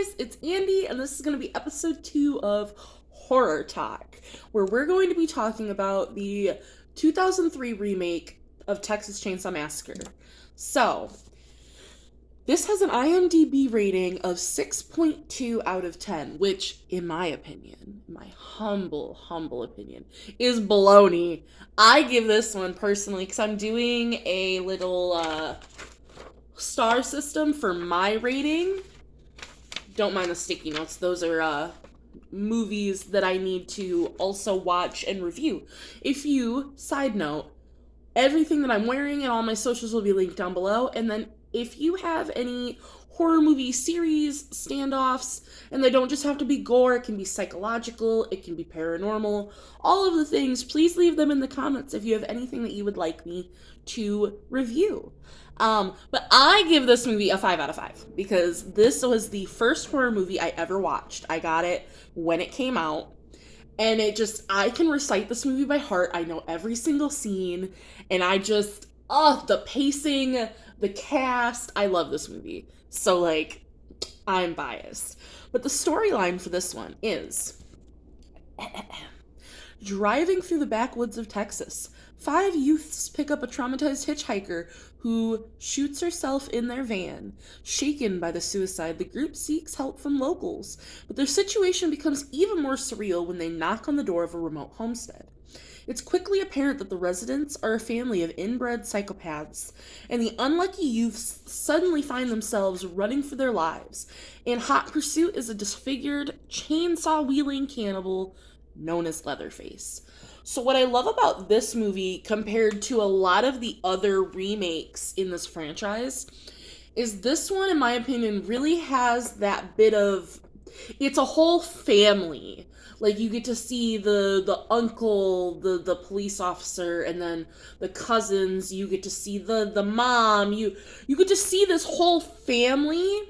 guys, it's Andy, and this is going to be episode 2 of Horror Talk, where we're going to be talking about the 2003 remake of Texas Chainsaw Massacre. So, this has an IMDb rating of 6.2 out of 10, which, in my opinion, my humble opinion, is baloney. I give this one, personally, because I'm doing a little, star system for my rating. Don't mind the sticky notes. Those are movies that I need to also watch and review. Side note, everything that I'm wearing and all my socials will be linked down below. And then if you have any horror movie series, standoffs, and they don't just have to be gore, it can be psychological, it can be paranormal, all of the things, please leave them in the comments if you have anything that you would like me to review. But I give this movie a 5 out of 5 because this was the first horror movie I ever watched. I got it when it came out, and I can recite this movie by heart. I know every single scene, and the pacing, the cast, I love this movie. So, I'm biased. But the storyline for this one is driving through the backwoods of Texas, 5 youths pick up a traumatized hitchhiker who shoots herself in their van. Shaken by the suicide, the group seeks help from locals, but their situation becomes even more surreal when they knock on the door of a remote homestead. It's quickly apparent that the residents are a family of inbred psychopaths, and the unlucky youths suddenly find themselves running for their lives. In hot pursuit is a disfigured, chainsaw-wielding cannibal known as Leatherface. So what I love about this movie compared to a lot of the other remakes in this franchise is this one, in my opinion, really has that bit of, it's a whole family. Like, you get to see the uncle, the police officer, and then the cousins. You get to see the mom. You get to see this whole family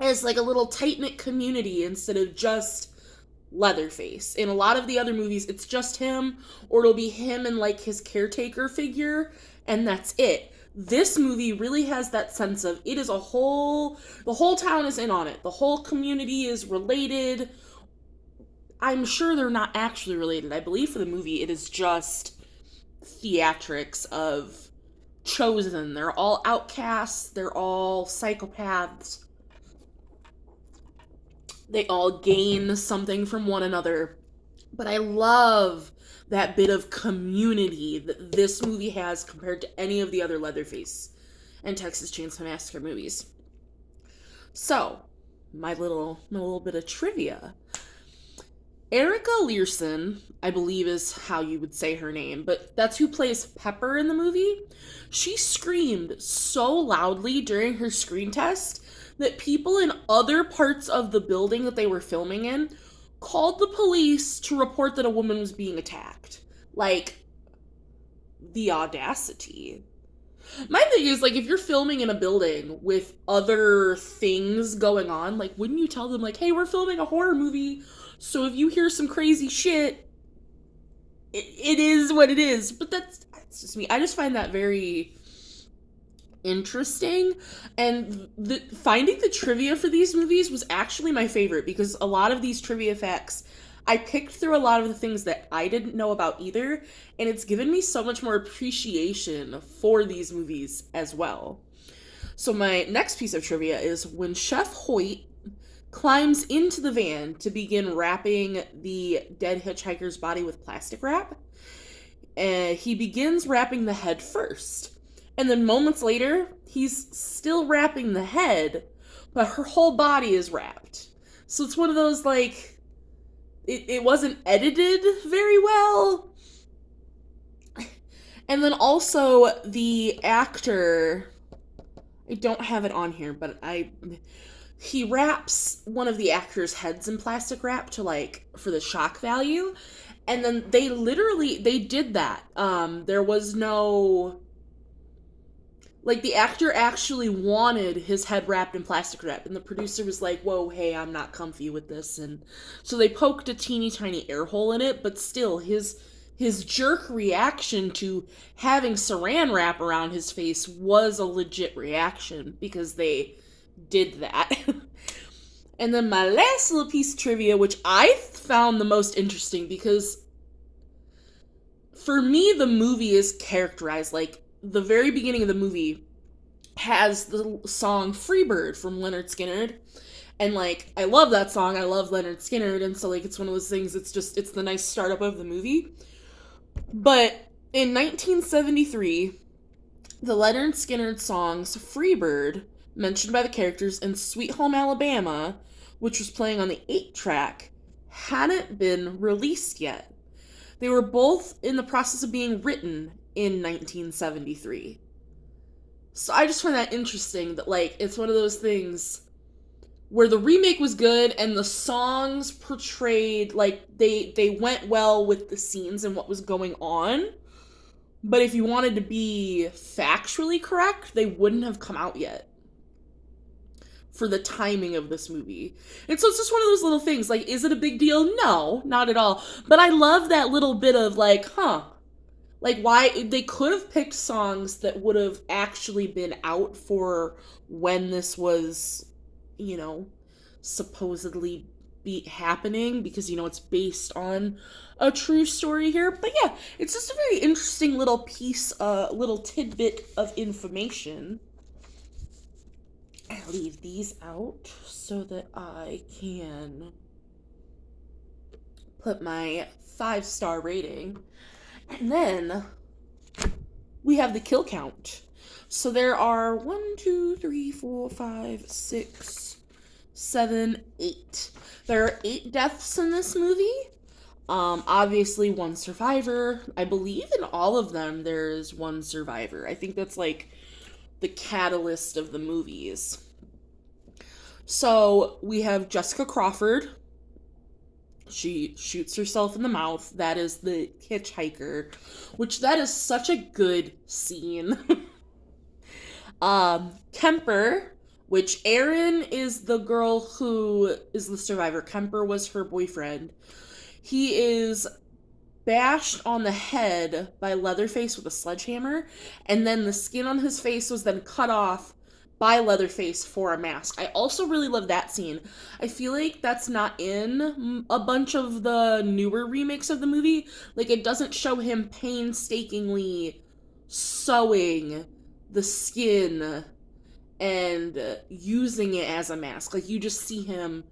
as like a little tight-knit community instead of just Leatherface. In a lot of the other movies, it's just him, or it'll be him and like his caretaker figure, and that's it. This movie really has that sense of it is the whole town is in on it. The whole community is related. I'm sure they're not actually related. I believe for the movie it is just theatrics of chosen. They're all outcasts. They're all psychopaths. They all gain something from one another. But I love that bit of community that this movie has compared to any of the other Leatherface and Texas Chainsaw Massacre movies. So, my little bit of trivia. Erica Learson, I believe is how you would say her name, but that's who plays Pepper in the movie. She screamed so loudly during her screen test that people in other parts of the building that they were filming in called the police to report that a woman was being attacked. Like, the audacity. My thing is, if you're filming in a building with other things going on, wouldn't you tell them, hey, we're filming a horror movie, so if you hear some crazy shit, it is what it is. But that's just me. I just find that very interesting, and finding the trivia for these movies was actually my favorite, because a lot of these trivia facts, I picked through a lot of the things that I didn't know about either, and it's given me so much more appreciation for these movies as well. So my next piece of trivia is when Chef Hoyt climbs into the van to begin wrapping the dead hitchhiker's body with plastic wrap, he begins wrapping the head first. And then moments later, he's still wrapping the head, but her whole body is wrapped. So it's one of those, it wasn't edited very well. And then also, the actor, I don't have it on here, but he wraps one of the actors' heads in plastic wrap for the shock value. And then they did that. There was no, the actor actually wanted his head wrapped in plastic wrap, and the producer was like, whoa, hey, I'm not comfy with this, and so they poked a teeny tiny air hole in it, but still, his jerk reaction to having saran wrap around his face was a legit reaction, because they did that. And then my last little piece of trivia, which I found the most interesting because for me, the movie is characterized like the very beginning of the movie has the song Freebird from Leonard Skinner. And like, I love that song. I love Leonard Skinner. And so like, it's one of those things, it's the nice startup of the movie. But in 1973, the Leonard Skinner songs Freebird, mentioned by the characters in Sweet Home Alabama, which was playing on the 8-track, hadn't been released yet. They were both in the process of being written in 1973. So I just find that interesting that, like, it's one of those things where the remake was good and the songs portrayed, like, they went well with the scenes and what was going on. But if you wanted to be factually correct, they wouldn't have come out yet for the timing of this movie. And so it's just one of those little things. Like, is it a big deal? No, not at all. But I love that little bit of like, like, why they could have picked songs that would have actually been out for when this was, you know, supposedly be happening, because, you know, it's based on a true story here. But yeah, it's just a very interesting little piece, little tidbit of information. I leave these out so that I can put my 5-star rating. And then we have the kill count. So there are 1, 2, 3, 4, 5, 6, 7, 8. There are 8 deaths in this movie. Obviously 1 survivor. I believe in all of them there is 1 survivor. I think that's like the catalyst of the movies. So we have Jessica Crawford. She shoots herself in the mouth. That is the hitchhiker, which that is such a good scene. Kemper, which Erin is the girl who is the survivor. Kemper was her boyfriend. He is bashed on the head by Leatherface with a sledgehammer, and then the skin on his face was then cut off by Leatherface for a mask. I also really love that scene. I feel like that's not in a bunch of the newer remakes of the movie. Like, it doesn't show him painstakingly sewing the skin and using it as a mask. Like, you just see him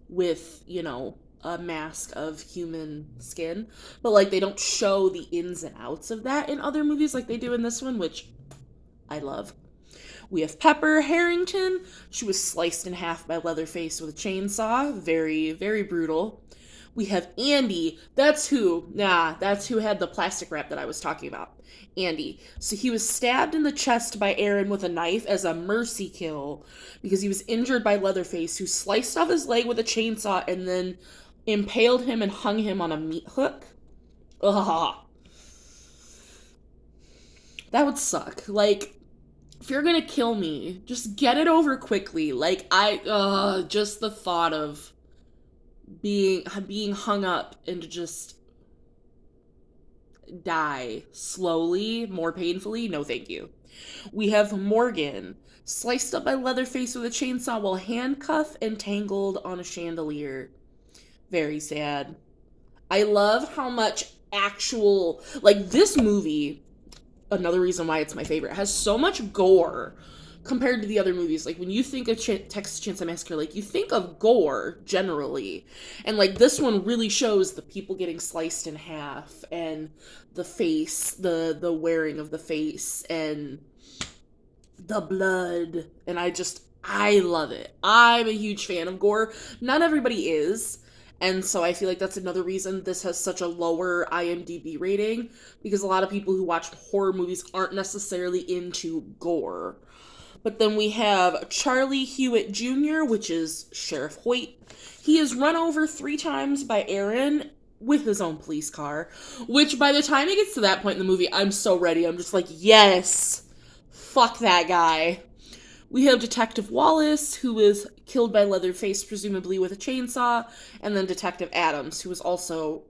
with, you know, a mask of human skin. But, like, they don't show the ins and outs of that in other movies like they do in this one, which I love. We have Pepper Harrington. She was sliced in half by Leatherface with a chainsaw. Very, very brutal. We have Andy. That's who had the plastic wrap that I was talking about. Andy. So he was stabbed in the chest by Erin with a knife as a mercy kill because he was injured by Leatherface, who sliced off his leg with a chainsaw and then impaled him and hung him on a meat hook. Ugh. That would suck. Like, if you're gonna kill me, just get it over quickly. Like, just the thought of being hung up and to just die slowly, more painfully, no thank you. We have Morgan, sliced up by Leatherface with a chainsaw while handcuffed and tangled on a chandelier. Very sad. I love how much actual, like, this movie, another reason why it's my favorite, has so much gore compared to the other movies. Like, when you think of Texas Chainsaw Massacre, like, you think of gore generally, and like this one really shows the people getting sliced in half and the face, the wearing of the face and the blood, and I love it. I'm a huge fan of gore. Not everybody is. And so I feel like that's another reason this has such a lower IMDb rating, because a lot of people who watch horror movies aren't necessarily into gore. But then we have Charlie Hewitt Jr., which is Sheriff Hoyt. He is run over 3 times by Erin with his own police car, which by the time it gets to that point in the movie, I'm so ready. I'm just like, yes, fuck that guy. We have Detective Wallace, who was killed by Leatherface, presumably with a chainsaw, and then Detective Adams, who was also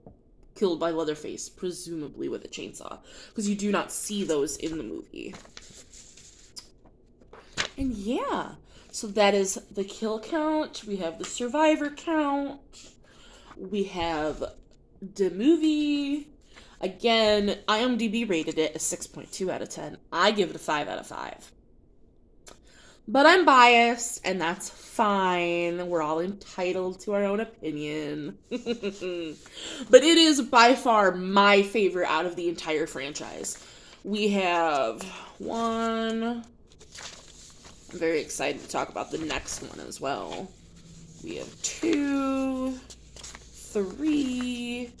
killed by Leatherface, presumably with a chainsaw, because you do not see those in the movie. And yeah, So that is the kill count. We have the survivor count. We have the movie. Again, IMDb rated it a 6.2 out of 10. I give it a 5 out of 5. But I'm biased, and that's fine. We're all entitled to our own opinion. But it is by far my favorite out of the entire franchise. We have one. I'm very excited to talk about the next one as well. We have 2, 3,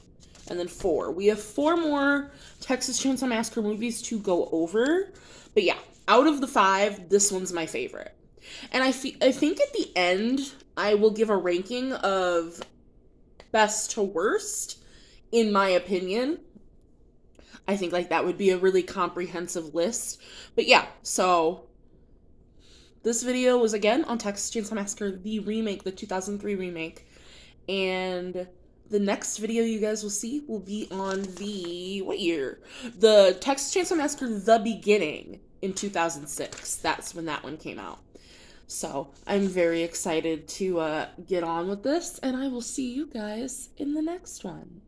and then 4. We have 4 more Texas Chainsaw Massacre movies to go over. But yeah, out of the 5, this one's my favorite. And I think at the end, I will give a ranking of best to worst, in my opinion. I think like that would be a really comprehensive list. But yeah, so this video was again on Texas Chainsaw Massacre, the remake, the 2003 remake. And the next video you guys will see will be on the, what year? The Texas Chainsaw Massacre, The Beginning, in 2006. That's when that one came out. So I'm very excited to get on with this, and I will see you guys in the next one.